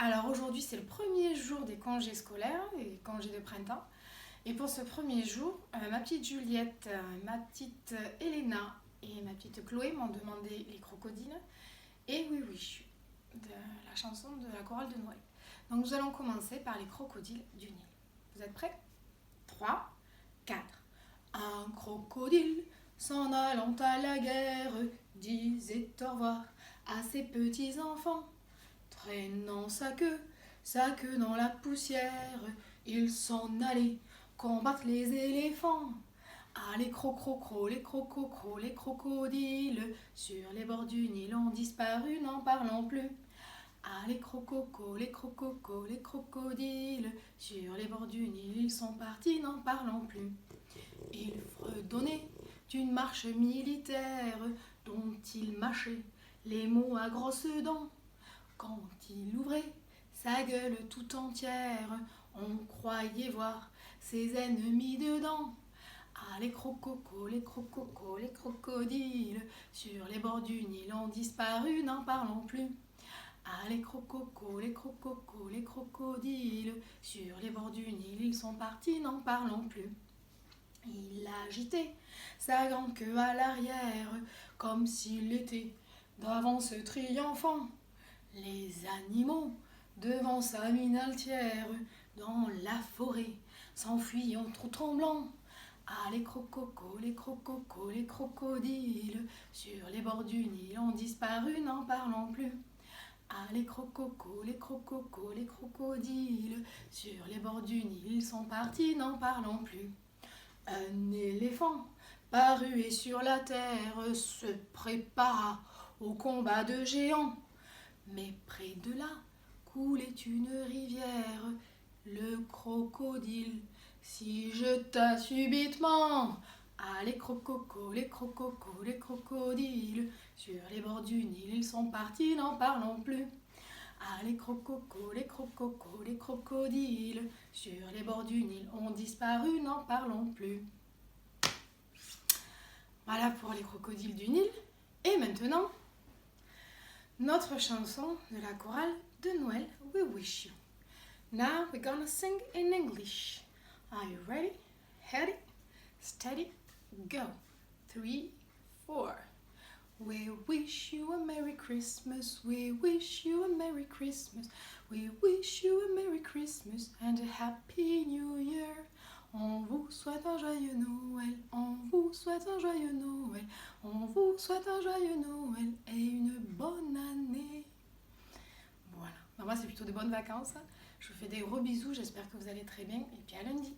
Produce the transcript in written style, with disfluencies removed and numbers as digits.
Alors aujourd'hui, c'est le premier jour des congés scolaires, des congés de printemps. Et pour ce premier jour, ma petite Juliette, ma petite Elena et ma petite Chloé m'ont demandé les crocodiles et Oui Oui, de la chanson de la chorale de Noël. Donc nous allons commencer par les crocodiles du Nil. Vous êtes prêts? 3, 4. Un crocodile s'en allant à la guerre disait au revoir à ses petits enfants. Traînant sa queue dans la poussière, il s'en allait combattre les éléphants. Ah, les les crocodiles, sur les bords du Nil ont disparu, n'en parlons plus. Ah, les les crocodiles, sur les bords du Nil, ils sont partis, n'en parlons plus. Il fredonnait d'une marche militaire dont il mâchait les mots à grosses dents. Quand il ouvrait sa gueule tout entière, on croyait voir ses ennemis dedans. Ah, les crocodiles, sur les bords du Nil ont disparu, n'en parlons plus. Ah, les les crocodiles, sur les bords du Nil, ils sont partis, n'en parlons plus. Il agitait sa grande queue à l'arrière, comme s'il était d'avance triomphant. Les animaux, devant sa mine altière, dans la forêt, s'enfuyant trop tremblants. Ah, les les crocodiles, sur les bords du Nil ont disparu, n'en parlons plus. Ah, les les crocodiles, sur les bords du Nil sont partis, n'en parlons plus. Un éléphant, paru sur la terre, se prépara au combat de géants. Mais près de là coulait une rivière. Le crocodile s'y jeta subitement. Ah, les les crocodiles, sur les bords du Nil, ils sont partis, n'en parlons plus. Ah, les les crocodiles, sur les bords du Nil, ont disparu, n'en parlons plus. Voilà pour les crocodiles du Nil. Et maintenant, notre chanson de la chorale de Noël, We Wish You. Now we're gonna sing in English. Are you ready? Ready, steady, go. 3, 4. We wish you a Merry Christmas. We wish you a Merry Christmas. We wish you a Merry Christmas and a Happy New Year. On vous souhaite un joyeux Noël, on vous souhaite un joyeux Noël, on vous souhaite un joyeux Noël et une bonne année. Voilà, moi c'est plutôt de bonnes vacances. Je vous fais des gros bisous, j'espère que vous allez très bien et puis à lundi.